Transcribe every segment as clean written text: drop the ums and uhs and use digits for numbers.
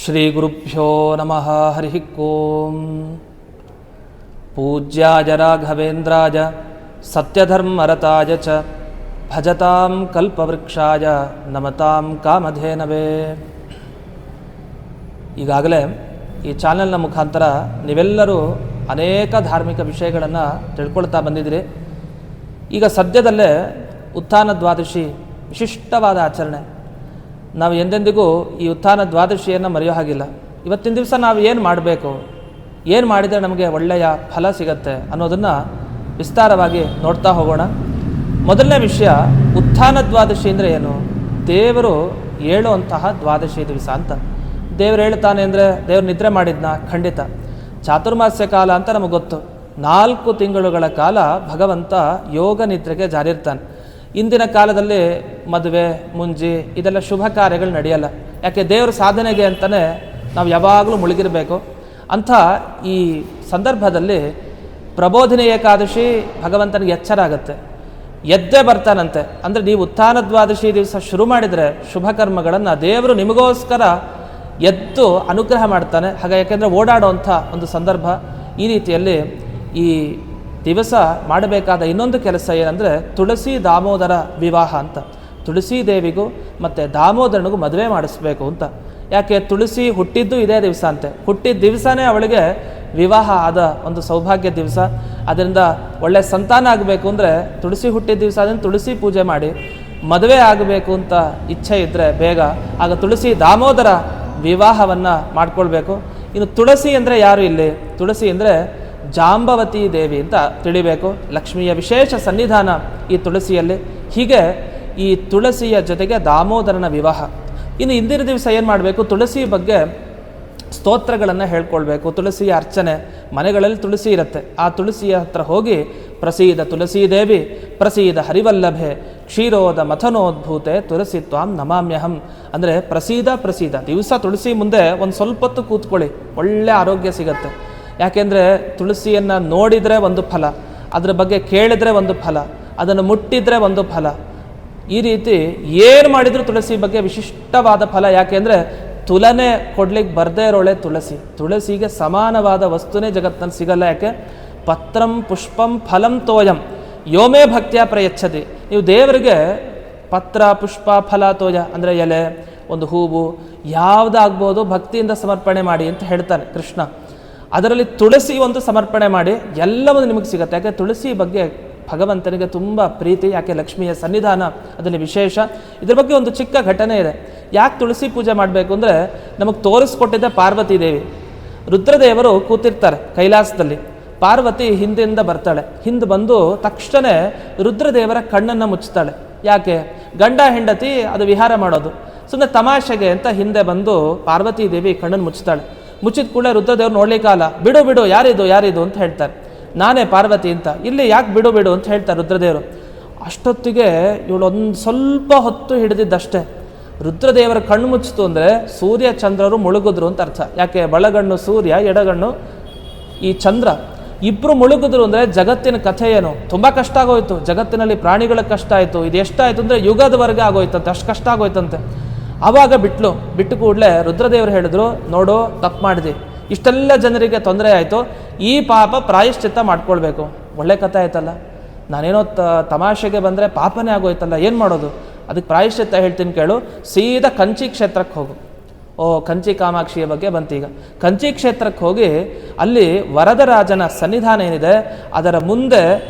ಶ್ರೀ ಗುರುಭ್ಯೋ ನಮಃ ಹರಿ ಓಂ. ಪೂಜ್ಯಾಯ ರಾಘವೇಂದ್ರಾಯ ಸತ್ಯಧರ್ಮರತಾಯ ಚ ಭಜತಾಂ ಕಲ್ಪವೃಕ್ಷಾಯ ನಮತಾಂ ಕಾಮಧೇನವೇ. ಈಗಾಗಲೇ ಈ ಚಾನೆಲ್ನ ಮುಖಾಂತರ ನೀವೆಲ್ಲರೂ ಅನೇಕ ಧಾರ್ಮಿಕ ವಿಷಯಗಳನ್ನು ತಿಳ್ಕೊಳ್ತಾ ಬಂದಿದ್ದೀರಿ. ಈಗ ಸದ್ಯದಲ್ಲೇ ಉತ್ಥಾನ ದ್ವಾದಶಿ ವಿಶಿಷ್ಟವಾದ ಆಚರಣೆ. ನಾವು ಎಂದೆಂದಿಗೂ ಈ ಉತ್ಥಾನ ದ್ವಾದಶಿಯನ್ನು ಮರೆಯೋ ಹಾಗಿಲ್ಲ. ಇವತ್ತಿನ ದಿವಸ ನಾವು ಏನು ಮಾಡಬೇಕು, ಏನು ಮಾಡಿದರೆ ನಮಗೆ ಒಳ್ಳೆಯ ಫಲ ಸಿಗತ್ತೆ ಅನ್ನೋದನ್ನು ವಿಸ್ತಾರವಾಗಿ ನೋಡ್ತಾ ಹೋಗೋಣ. ಮೊದಲನೇ ವಿಷಯ, ಉತ್ಥಾನ ದ್ವಾದಶಿ ಅಂದರೆ ಏನು? ದೇವರು ಹೇಳುವಂತಹ ದ್ವಾದಶಿ ದಿವಸ ಅಂತ. ದೇವರು ಹೇಳ್ತಾನೆ ಅಂದರೆ ದೇವರು ನಿದ್ರೆ ಮಾಡಿದ್ನ? ಖಂಡಿತ. ಚಾತುರ್ಮಾಸ್ಯ ಕಾಲ ಅಂತ ನಮಗೆ ಗೊತ್ತು. 4 ತಿಂಗಳುಗಳ ಕಾಲ ಭಗವಂತ ಯೋಗ ನಿದ್ರೆಗೆ ಜಾರಿರ್ತಾನೆ. ಇಂದಿನ ಕಾಲದಲ್ಲಿ ಮದುವೆ ಮುಂಜಿ ಇದೆಲ್ಲ ಶುಭ ಕಾರ್ಯಗಳು ನಡೆಯಲ್ಲ. ಯಾಕೆ? ದೇವರ ಸಾಧನೆಗೆ ಅಂತಲೇ ನಾವು ಯಾವಾಗಲೂ ಮುಳುಗಿರಬೇಕು. ಅಂಥ ಈ ಸಂದರ್ಭದಲ್ಲಿ ಪ್ರಬೋಧಿನಿ ಏಕಾದಶಿ ಭಗವಂತನಿಗೆ ಎಚ್ಚರ ಆಗುತ್ತೆ, ಎದ್ದೇ ಬರ್ತಾನಂತೆ. ಅಂದರೆ ನೀವು ಉತ್ಥಾನ ದ್ವಾದಶಿ ದಿವಸ ಶುರು ಮಾಡಿದರೆ ಶುಭ ಕರ್ಮಗಳನ್ನು ದೇವರು ನಿಮಗೋಸ್ಕರ ಎದ್ದು ಅನುಗ್ರಹ ಮಾಡ್ತಾನೆ. ಹಾಗೆ ಯಾಕೆಂದರೆ ಓಡಾಡುವಂಥ ಒಂದು ಸಂದರ್ಭ. ಈ ರೀತಿಯಲ್ಲಿ ಈ ದಿವಸ ಮಾಡಬೇಕಾದ ಇನ್ನೊಂದು ಕೆಲಸ ಏನಂದರೆ ತುಳಸಿ ದಾಮೋದರ ವಿವಾಹ ಅಂತ. ತುಳಸಿ ದೇವಿಗೂ ಮತ್ತು ದಾಮೋದರನಿಗೂ ಮದುವೆ ಮಾಡಿಸ್ಬೇಕು ಅಂತ. ಯಾಕೆ? ತುಳಸಿ ಹುಟ್ಟಿದ್ದು ಇದೇ ದಿವಸ ಅಂತೆ. ಹುಟ್ಟಿದ ದಿವಸನೇ ಅವಳಿಗೆ ವಿವಾಹ ಆದ ಒಂದು ಸೌಭಾಗ್ಯ ದಿವಸ. ಅದರಿಂದ ಒಳ್ಳೆಯ ಸಂತಾನ ಆಗಬೇಕು ಅಂದರೆ ತುಳಸಿ ಹುಟ್ಟಿದ ದಿವಸ ಅದನ್ನು ತುಳಸಿ ಪೂಜೆ ಮಾಡಿ, ಮದುವೆ ಆಗಬೇಕು ಅಂತ ಇಚ್ಛೆ ಇದ್ದರೆ ಬೇಗ ಆಗ ತುಳಸಿ ದಾಮೋದರ ವಿವಾಹವನ್ನು ಮಾಡ್ಕೊಳ್ಬೇಕು. ಇನ್ನು ತುಳಸಿ ಅಂದರೆ ಯಾರು ಇಲ್ಲಿ? ತುಳಸಿ ಅಂದರೆ ಜಾಂಬವತಿ ದೇವಿ ಅಂತ ತಿಳಿಬೇಕು. ಲಕ್ಷ್ಮಿಯ ವಿಶೇಷ ಸನ್ನಿಧಾನ ಈ ತುಳಸಿಯಲ್ಲಿ. ಹೀಗೆ ಈ ತುಳಸಿಯ ಜೊತೆಗೆ ದಾಮೋದರನ ವಿವಾಹ. ಇನ್ನು ಇಂದಿನ ದಿವಸ ಏನು ಮಾಡಬೇಕು? ತುಳಸಿ ಬಗ್ಗೆ ಸ್ತೋತ್ರಗಳನ್ನು ಹೇಳ್ಕೊಳ್ಬೇಕು. ತುಳಸಿಯ ಅರ್ಚನೆ, ಮನೆಗಳಲ್ಲಿ ತುಳಸಿ ಇರುತ್ತೆ, ಆ ತುಳಸಿಯ ಹತ್ರ ಹೋಗಿ ಪ್ರಸೀದ ತುಳಸಿ ದೇವಿ ಪ್ರಸೀದ ಹರಿವಲ್ಲಭೆ ಕ್ಷೀರೋದ ಮಥನೋದ್ಭೂತೆ ತುಳಸಿ ತ್ವಾಂ ನಮಾಮ್ಯಹಂ. ಅಂದರೆ ಪ್ರಸೀದ ದಿವಸ ತುಳಸಿ ಮುಂದೆ ಒಂದು ಸ್ವಲ್ಪ ಹೊತ್ತು ಕೂತ್ಕೊಳ್ಳಿ, ಒಳ್ಳೆ ಆರೋಗ್ಯ ಸಿಗತ್ತೆ. ಯಾಕೆಂದರೆ ತುಳಸಿಯನ್ನು ನೋಡಿದರೆ ಒಂದು ಫಲ, ಅದರ ಬಗ್ಗೆ ಕೇಳಿದರೆ ಒಂದು ಫಲ, ಅದನ್ನು ಮುಟ್ಟಿದರೆ ಒಂದು ಫಲ. ಈ ರೀತಿ ಏನು ಮಾಡಿದರೂ ತುಳಸಿ ಬಗ್ಗೆ ವಿಶಿಷ್ಟವಾದ ಫಲ. ಯಾಕೆಂದರೆ ತುಲನೆ ಕೊಡ್ಲಿಕ್ಕೆ ಬರದೇ ಇರೋಳೆ ತುಳಸಿ. ತುಳಸಿಗೆ ಸಮಾನವಾದ ವಸ್ತುನೇ ಜಗತ್ತಲ್ಲಿ ಸಿಗಲ್ಲ. ಯಾಕೆ? ಪತ್ರಂ ಪುಷ್ಪಂ ಫಲಂ ತೋಯಂ ಯೋಮೇ ಭಕ್ತಿಯ ಪ್ರಯಚ್ಛತಿ. ನೀವು ದೇವರಿಗೆ ಪತ್ರ ಪುಷ್ಪ ಫಲ ತೋಯ ಅಂದರೆ ಎಲೆ, ಒಂದು ಹೂವು ಯಾವುದಾಗ್ಬೋದು ಭಕ್ತಿಯಿಂದ ಸಮರ್ಪಣೆ ಮಾಡಿ ಅಂತ ಹೇಳ್ತಾನೆ ಕೃಷ್ಣ. ಅದರಲ್ಲಿ ತುಳಸಿ ಒಂದು ಸಮರ್ಪಣೆ ಮಾಡಿ ಎಲ್ಲವೂ ನಿಮಗೆ ಸಿಗುತ್ತೆ. ಯಾಕೆ? ತುಳಸಿ ಬಗ್ಗೆ ಭಗವಂತನಿಗೆ ತುಂಬ ಪ್ರೀತಿ. ಯಾಕೆ? ಲಕ್ಷ್ಮಿಯ ಸನ್ನಿಧಾನ ಅದರಲ್ಲಿ ವಿಶೇಷ. ಇದ್ರ ಬಗ್ಗೆ ಒಂದು ಚಿಕ್ಕ ಘಟನೆ ಇದೆ. ಯಾಕೆ ತುಳಸಿ ಪೂಜೆ ಮಾಡಬೇಕು ಅಂದರೆ ನಮಗೆ ತೋರಿಸ್ಕೊಟ್ಟಿದ್ದೆ ಪಾರ್ವತಿ ದೇವಿ. ರುದ್ರದೇವರು ಕೂತಿರ್ತಾರೆ ಕೈಲಾಸದಲ್ಲಿ, ಪಾರ್ವತಿ ಹಿಂದಿಂದ ಬರ್ತಾಳೆ. ಹಿಂದೆ ಬಂದು ತಕ್ಷಣ ರುದ್ರದೇವರ ಕಣ್ಣನ್ನು ಮುಚ್ಚುತ್ತಾಳೆ. ಯಾಕೆ? ಗಂಡ ಹೆಂಡತಿ ಅದು ವಿಹಾರ ಮಾಡೋದು, ಸುಮ್ಮನೆ ತಮಾಷೆಗೆ ಅಂತ ಹಿಂದೆ ಬಂದು ಪಾರ್ವತಿ ದೇವಿ ಕಣ್ಣನ್ನು ಮುಚ್ಚುತ್ತಾಳೆ. ಮುಚ್ಚಿದ ಕೂಡಲೇ ರುದ್ರದೇವರು ನೋಡ್ಲಿಕ್ಕಾಗಲ್ಲ. ಬಿಡು ಯಾರಿದು ಅಂತ ಹೇಳ್ತಾರೆ. ನಾನೇ ಪಾರ್ವತಿ ಅಂತ. ಇಲ್ಲಿ ಯಾಕೆ ಬಿಡು ಅಂತ ಹೇಳ್ತಾರೆ ರುದ್ರದೇವರು. ಅಷ್ಟೊತ್ತಿಗೆ ಇವಳು ಒಂದು ಸ್ವಲ್ಪ ಹೊತ್ತು ಹಿಡಿದಿದ್ದಷ್ಟೇ. ರುದ್ರದೇವರ ಕಣ್ಣು ಮುಚ್ಚಿತು ಅಂದರೆ ಸೂರ್ಯ ಚಂದ್ರರು ಮುಳುಗಿದ್ರು ಅಂತ ಅರ್ಥ. ಯಾಕೆ? ಬಲಗಣ್ಣು ಸೂರ್ಯ, ಎಡಗಣ್ಣು ಈ ಚಂದ್ರ, ಇಬ್ಬರು ಮುಳುಗಿದ್ರು ಅಂದರೆ ಜಗತ್ತಿನ ಕಥೆ ಏನು? ತುಂಬ ಕಷ್ಟ ಆಗೋಯ್ತು. ಜಗತ್ತಿನಲ್ಲಿ ಪ್ರಾಣಿಗಳ ಕಷ್ಟ ಆಯಿತು. ಇದು ಎಷ್ಟಾಯಿತು ಅಂದರೆ ಯುಗದವರೆಗೆ ಆಗೋಯ್ತಂತೆ, ಅಷ್ಟು ಕಷ್ಟ ಆಗೋಯ್ತಂತೆ. ಆವಾಗ ಬಿಟ್ಟು ಕೂಡಲೇ ರುದ್ರದೇವರು ಹೇಳಿದ್ರು, ನೋಡು ತಪ್ಪು ಮಾಡಿದೆ, ಇಷ್ಟೆಲ್ಲ ಜನರಿಗೆ ತೊಂದರೆ ಆಯಿತು, ಈ ಪಾಪ ಪ್ರಾಯಶ್ಚಿತ್ತ ಮಾಡ್ಕೊಳ್ಬೇಕು. ಒಳ್ಳೆ ಕಥೆ ಆಯ್ತಲ್ಲ, ನಾನೇನೋ ತಮಾಷೆಗೆ ಬಂದರೆ ಪಾಪನೇ ಆಗೋಯ್ತಲ್ಲ, ಏನು ಮಾಡೋದು? ಅದಕ್ಕೆ ಪ್ರಾಯಶ್ಚಿತ್ತ ಹೇಳ್ತೀನಿ ಕೇಳು. ಸೀದಾ ಕಂಚಿ ಕ್ಷೇತ್ರಕ್ಕೆ ಹೋಗು. ಕಂಚಿ ಕಾಮಾಕ್ಷಿಯ ಬಗ್ಗೆ ಬಂತೀಗ. ಕಂಚಿ ಕ್ಷೇತ್ರಕ್ಕೆ ಹೋಗಿ ಅಲ್ಲಿ ವರದರಾಜನ ಸನ್ನಿಧಾನ ಏನಿದೆ ಅದರ ಮುಂದೆ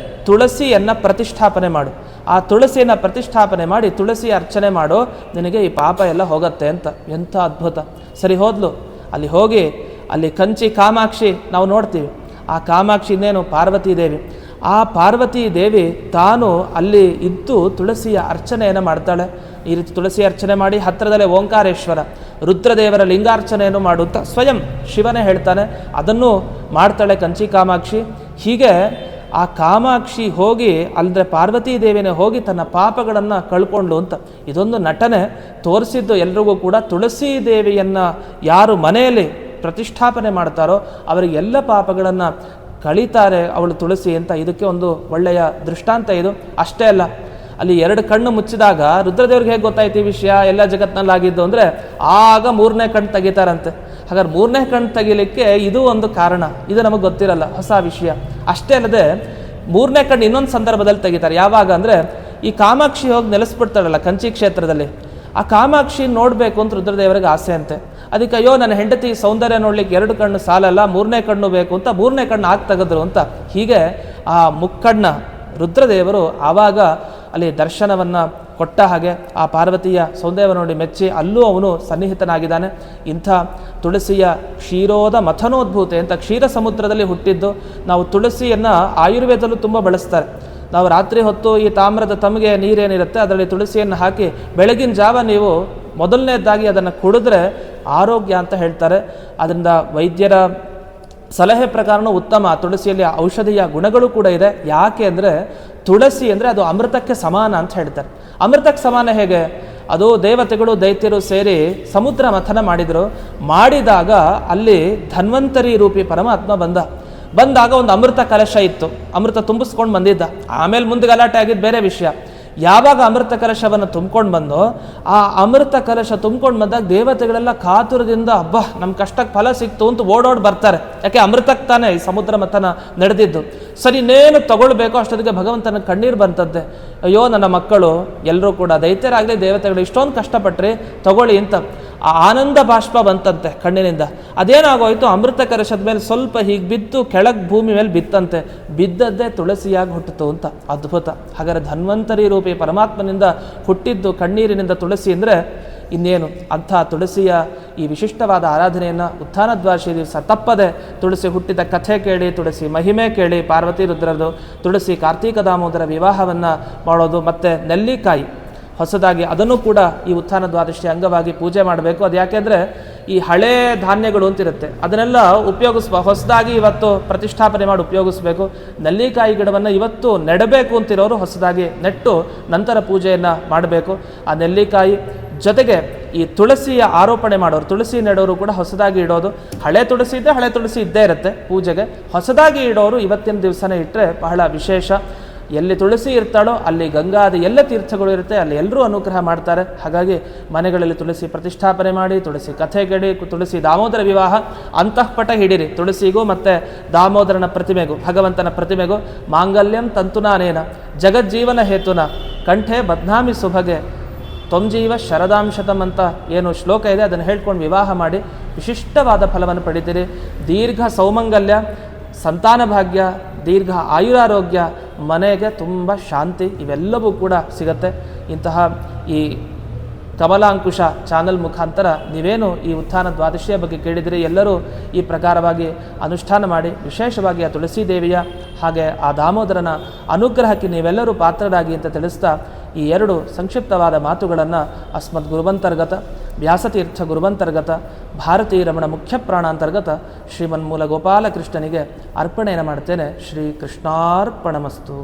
ತುಳಸಿಯನ್ನು ಪ್ರತಿಷ್ಠಾಪನೆ ಮಾಡು. ಆ ತುಳಸಿಯನ್ನು ಪ್ರತಿಷ್ಠಾಪನೆ ಮಾಡಿ ತುಳಸಿ ಅರ್ಚನೆ ಮಾಡು, ನಿನಗೆ ಈ ಪಾಪ ಎಲ್ಲ ಹೋಗುತ್ತೆ ಅಂತ. ಎಂಥ ಅದ್ಭುತ. ಸರಿ ಹೋದ್ಲು. ಅಲ್ಲಿ ಹೋಗಿ ಅಲ್ಲಿ ಕಂಚಿ ಕಾಮಾಕ್ಷಿ ನಾವು ನೋಡ್ತೀವಿ. ಆ ಕಾಮಾಕ್ಷಿ ಇನ್ನೇನು ಪಾರ್ವತಿ ದೇವಿ. ಆ ಪಾರ್ವತಿ ದೇವಿ ತಾನು ಅಲ್ಲಿ ಇದ್ದು ತುಳಸಿಯ ಅರ್ಚನೆಯನ್ನು ಮಾಡ್ತಾಳೆ. ಈ ರೀತಿ ತುಳಸಿ ಅರ್ಚನೆ ಮಾಡಿ ಹತ್ತಿರದಲ್ಲೇ ಓಂಕಾರೇಶ್ವರ ರುದ್ರದೇವರ ಲಿಂಗಾರ್ಚನೆಯನ್ನು ಮಾಡುತ್ತಾ ಸ್ವಯಂ ಶಿವನೇ ಹೇಳ್ತಾನೆ, ಅದನ್ನು ಮಾಡ್ತಾಳೆ ಕಂಚಿ ಕಾಮಾಕ್ಷಿ. ಹೀಗೆ ಆ ಕಾಮಾಕ್ಷಿ ಹೋಗಿ ಅಂದರೆ ಪಾರ್ವತೀ ದೇವಿನೇ ಹೋಗಿ ತನ್ನ ಪಾಪಗಳನ್ನು ಕಳ್ಕೊಂಡು ಅಂತ ಇದೊಂದು ನಟನೆ ತೋರಿಸಿದ್ದು. ಎಲ್ರಿಗೂ ಕೂಡ ತುಳಸಿ ದೇವಿಯನ್ನು ಯಾರು ಮನೆಯಲ್ಲಿ ಪ್ರತಿಷ್ಠಾಪನೆ ಮಾಡ್ತಾರೋ ಅವರಿಗೆ ಎಲ್ಲ ಪಾಪಗಳನ್ನು ಕಳೀತಾರೆ ಅವಳು ತುಳಸಿ ಅಂತ. ಇದಕ್ಕೆ ಒಂದು ಒಳ್ಳೆಯ ದೃಷ್ಟಾಂತ ಇದು. ಅಷ್ಟೇ ಅಲ್ಲ, ಅಲ್ಲಿ 2 ಕಣ್ಣು ಮುಚ್ಚಿದಾಗ ರುದ್ರದೇವ್ರಿಗೆ ಹೇಗೆ ಗೊತ್ತಾಯ್ತು ಈ ವಿಷಯ ಎಲ್ಲ ಜಗತ್ತಿನಲ್ಲಿ ಆಗಿದ್ದು ಅಂದರೆ ಆಗ 3ನೇ ಕಣ್ಣು ತೆಗಿತಾರಂತೆ. ಹಾಗಾದ್ರೆ 3ನೇ ಕಣ್ಣು ತೆಗಿಲಿಕ್ಕೆ ಇದು ಒಂದು ಕಾರಣ, ಇದು ನಮಗೆ ಗೊತ್ತಿರಲ್ಲ, ಹೊಸ ವಿಷಯ. ಅಷ್ಟೇ ಅಲ್ಲದೆ 3ನೇ ಕಣ್ಣು ಇನ್ನೊಂದು ಸಂದರ್ಭದಲ್ಲಿ ತೆಗಿತಾರೆ. ಯಾವಾಗ ಅಂದರೆ ಈ ಕಾಮಾಕ್ಷಿ ಹೋಗಿ ನೆಲೆಸ್ಬಿಡ್ತಾಳಲ್ಲ ಕಂಚಿ ಕ್ಷೇತ್ರದಲ್ಲಿ, ಆ ಕಾಮಾಕ್ಷಿ ನೋಡಬೇಕು ಅಂತ ರುದ್ರದೇವರಿಗೆ ಆಸೆ ಅಂತೆ. ಅದಕ್ಕೆ ಅಯ್ಯೋ ನನ್ನ ಹೆಂಡತಿ ಸೌಂದರ್ಯ ನೋಡ್ಲಿಕ್ಕೆ 2 ಕಣ್ಣು ಸಾಲಲ್ಲ, 3ನೇ ಕಣ್ಣು ಬೇಕು ಅಂತ 3ನೇ ಕಣ್ಣು ಆಗಿ ತೆಗೆದ್ರು ಅಂತ. ಹೀಗೆ ಆ ಮುಕ್ಕಣ್ಣ ರುದ್ರದೇವರು ಆವಾಗ ಅಲ್ಲಿ ದರ್ಶನವನ್ನು ಕೊಟ್ಟ ಹಾಗೆ ಆ ಪಾರ್ವತಿಯ ಸೌಂದರ್ಯ ನೋಡಿ ಮೆಚ್ಚಿ ಅಲ್ಲೂ ಅವನು ಸನ್ನಿಹಿತನಾಗಿದ್ದಾನೆ. ಇಂಥ ತುಳಸಿಯ ಕ್ಷೀರೋದ ಮಥನೋದ್ಭೂತೆ ಅಂತ ಕ್ಷೀರ ಸಮುದ್ರದಲ್ಲಿ ಹುಟ್ಟಿದ್ದು. ನಾವು ತುಳಸಿಯನ್ನು ಆಯುರ್ವೇದದಲ್ಲೂ ತುಂಬ ಬಳಸ್ತಾರೆ. ನಾವು ರಾತ್ರಿ ಹೊತ್ತು ಈ ತಾಮ್ರದ ತಮಗೆ ನೀರೇನಿರುತ್ತೆ ಅದರಲ್ಲಿ ತುಳಸಿಯನ್ನು ಹಾಕಿ ಬೆಳಗಿನ ಜಾವ ನೀವು ಮೊದಲನೇದಾಗಿ ಅದನ್ನು ಕುಡಿದ್ರೆ ಆರೋಗ್ಯ ಅಂತ ಹೇಳ್ತಾರೆ. ಅದರಿಂದ ವೈದ್ಯರ ಸಲಹೆ ಪ್ರಕಾರನೂ ಉತ್ತಮ. ತುಳಸಿಯಲ್ಲಿ ಔಷಧೀಯ ಗುಣಗಳು ಕೂಡ ಇದೆ. ಯಾಕೆ ಅಂದರೆ ತುಳಸಿ ಅಂದರೆ ಅದು ಅಮೃತಕ್ಕೆ ಸಮಾನ ಅಂತ ಹೇಳ್ತಾರೆ. ಅಮೃತಕ್ಕೆ ಸಮಾನ ಹೇಗೆ? ಅದು ದೇವತೆಗಳು ದೈತ್ಯರು ಸೇರಿ ಸಮುದ್ರ ಮಥನ ಮಾಡಿದಾಗ ಅಲ್ಲಿ ಧನ್ವಂತರಿ ರೂಪಿ ಪರಮಾತ್ಮ ಬಂದಾಗ ಒಂದು ಅಮೃತ ಕಲಶ ಇತ್ತು, ಅಮೃತ ತುಂಬಿಸ್ಕೊಂಡು ಬಂದಿದ್ದ. ಆಮೇಲೆ ಮುಂದೆ ಗಲಾಟೆ ಆಗಿದ್ದು ಬೇರೆ ವಿಷಯ. ಯಾವಾಗ ಅಮೃತ ಕಲಶವನ್ನು ತುಂಬ್ಕೊಂಡು ಬಂದೋ ಆ ಅಮೃತ ಕಲಶ ತುಂಬ್ಕೊಂಡು ಬಂದಾಗ ದೇವತೆಗಳೆಲ್ಲ ಕಾತುರದಿಂದ ಹಬ್ಬ ನಮ್ಮ ಕಷ್ಟಕ್ಕೆ ಫಲ ಸಿಕ್ತು ಅಂತ ಓಡೋಡಿ ಬರ್ತಾರೆ. ಯಾಕೆ ಅಮೃತಕ್ಕೆ ತಾನೇ ಈ ಸಮುದ್ರ ಮಥನ ನಡೆದಿದ್ದು. ಸರಿ ಇನ್ನೇನು ತಗೊಳ್ಬೇಕು ಅಷ್ಟೊತ್ತಿಗೆ ಭಗವಂತನ ಕಣ್ಣೀರು ಬಂತದ್ದೆ. ಅಯ್ಯೋ ನನ್ನ ಮಕ್ಕಳು ಎಲ್ಲರೂ ಕೂಡ ದೈತ್ಯರಾಗಲಿ ದೇವತೆಗಳು ಇಷ್ಟೊಂದು ಕಷ್ಟಪಟ್ರಿ ತಗೊಳ್ಳಿ ಅಂತ ಆ ಆನಂದ ಬಾಷ್ಪ ಬಂತಂತೆ ಕಣ್ಣಿನಿಂದ. ಅದೇನಾಗೋಯ್ತು, ಅಮೃತ ಕಲಶದ ಮೇಲೆ ಸ್ವಲ್ಪ ಹೀಗೆ ಬಿದ್ದು ಕೆಳಗೆ ಭೂಮಿ ಮೇಲೆ ಬಿತ್ತಂತೆ. ಬಿದ್ದದ್ದೇ ತುಳಸಿಯಾಗಿ ಹುಟ್ಟಿತು ಅಂತ. ಅದ್ಭುತ. ಹಾಗಾದರೆ ಧನ್ವಂತರಿ ರೂಪಿ ಪರಮಾತ್ಮನಿಂದ ಹುಟ್ಟಿದ್ದು ಕಣ್ಣೀರಿನಿಂದ ತುಳಸಿ ಅಂದರೆ ಇನ್ನೇನು. ಅಂಥ ತುಳಸಿಯ ಈ ವಿಶಿಷ್ಟವಾದ ಆರಾಧನೆಯನ್ನು ಉತ್ಥಾನದ್ವಾದಶಿ ದಿವಸ ತಪ್ಪದೆ ತುಳಸಿ ಹುಟ್ಟಿದ ಕಥೆ ಕೇಳಿ, ತುಳಸಿ ಮಹಿಮೆ ಕೇಳಿ, ಪಾರ್ವತಿ ರುದ್ರದು, ತುಳಸಿ ಕಾರ್ತೀಕ ದಾಮೋದರ ವಿವಾಹವನ್ನು ಮಾಡೋದು, ಮತ್ತು ನೆಲ್ಲಿಕಾಯಿ ಹೊಸದಾಗಿ ಅದನ್ನು ಕೂಡ ಈ ಉತ್ಥಾನ ದ್ವಾದಶಿ ಅಂಗವಾಗಿ ಪೂಜೆ ಮಾಡಬೇಕು. ಅದು ಯಾಕೆಂದರೆ ಈ ಹಳೇ ಧಾನ್ಯಗಳು ಅಂತಿರುತ್ತೆ ಅದನ್ನೆಲ್ಲ ಹೊಸದಾಗಿ ಇವತ್ತು ಪ್ರತಿಷ್ಠಾಪನೆ ಮಾಡಿ ಉಪಯೋಗಿಸ್ಬೇಕು. ನೆಲ್ಲಿಕಾಯಿ ಗಿಡವನ್ನು ಇವತ್ತು ನೆಡಬೇಕು ಅಂತಿರೋರು ಹೊಸದಾಗಿ ನೆಟ್ಟು ನಂತರ ಪೂಜೆಯನ್ನು ಮಾಡಬೇಕು. ಆ ನೆಲ್ಲಿಕಾಯಿ ಜೊತೆಗೆ ಈ ತುಳಸಿಯ ಆರೋಪಣೆ ಮಾಡೋರು, ತುಳಸಿ ನೆಡೋರು ಕೂಡ ಹೊಸದಾಗಿ ಇಡೋದು. ಹಳೆ ತುಳಸಿ ಇದ್ದರೆ ಹಳೆ ತುಳಸಿ ಇದ್ದೇ ಇರುತ್ತೆ ಪೂಜೆಗೆ. ಹೊಸದಾಗಿ ಇಡೋರು ಇವತ್ತಿನ ದಿವಸನೇ ಇಟ್ಟರೆ ಬಹಳ ವಿಶೇಷ. ಎಲ್ಲಿ ತುಳಸಿ ಇರ್ತಾಳೋ ಅಲ್ಲಿ ಗಂಗಾದಿ ಎಲ್ಲ ತೀರ್ಥಗಳು ಇರುತ್ತೆ, ಅಲ್ಲಿ ಎಲ್ಲರೂ ಅನುಗ್ರಹ ಮಾಡ್ತಾರೆ. ಹಾಗಾಗಿ ಮನೆಗಳಲ್ಲಿ ತುಳಸಿ ಪ್ರತಿಷ್ಠಾಪನೆ ಮಾಡಿ, ತುಳಸಿ ಕಥೆ ಕೇಳಿ, ತುಳಸಿ ದಾಮೋದರ ವಿವಾಹ ಅಂತಃಪಟ ಹಿಡಿರಿ. ತುಳಸಿಗೂ ಮತ್ತು ದಾಮೋದರನ ಪ್ರತಿಮೆಗೂ, ಭಗವಂತನ ಪ್ರತಿಮೆಗೂ ಮಾಂಗಲ್ಯಂ ತಂತುನಾನೇನ ಜಗಜ್ಜೀವನ ಹೇತುನ ಕಂಠೆ ಬದ್ನಾಮಿ ಸುಭಗೆ ತ್ವಂಜೀವ ಶರದಾಂಶತಂ ಅಂತ ಏನು ಶ್ಲೋಕ ಇದೆ ಅದನ್ನು ಹೇಳ್ಕೊಂಡು ವಿವಾಹ ಮಾಡಿ ವಿಶಿಷ್ಟವಾದ ಫಲವನ್ನು ಪಡಿತೀರಿ. ದೀರ್ಘ ಸೌಮಂಗಲ್ಯ, ಸಂತಾನ ಭಾಗ್ಯ, ದೀರ್ಘ ಆಯುರಾರೋಗ್ಯ, ಮನೆಗೆ ತುಂಬ ಶಾಂತಿ ಇವೆಲ್ಲವೂ ಕೂಡ ಸಿಗತ್ತೆ. ಇಂತಹ ಈ ಕಮಲಾಂಕುಶ ಚಾನಲ್ ಮುಖಾಂತರ ನೀವೇನು ಈ ಉತ್ಥಾನ ದ್ವಾದಶಿಯ ಬಗ್ಗೆ ಕೇಳಿದರೆ ಎಲ್ಲರೂ ಈ ಪ್ರಕಾರವಾಗಿ ಅನುಷ್ಠಾನ ಮಾಡಿ ವಿಶೇಷವಾಗಿ ಆ ತುಳಸಿ ದೇವಿಯ ಹಾಗೆ ಆ ದಾಮೋದರನ ಅನುಗ್ರಹಕ್ಕೆ ನೀವೆಲ್ಲರೂ ಪಾತ್ರರಾಗಿ ಅಂತ ತಿಳಿಸ್ತಾ ಈ 2 ಸಂಕ್ಷಿಪ್ತವಾದ ಮಾತುಗಳನ್ನು ಅಸ್ಮದ್ ಗುರುವಂತರ್ಗತ ವ್ಯಾಸತೀರ್ಥ ಗುರುವಂತರ್ಗತ ಭಾರತೀ ರಮಣ ಮುಖ್ಯ ಪ್ರಾಣಾಂತರ್ಗತ ಶ್ರೀಮನ್ಮೂಲ ಗೋಪಾಲಕೃಷ್ಣನಿಗೆ ಅರ್ಪಣೆಯನ್ನು ಮಾಡ್ತೇನೆ. ಶ್ರೀ ಕೃಷ್ಣಾರ್ಪಣಮಸ್ತು.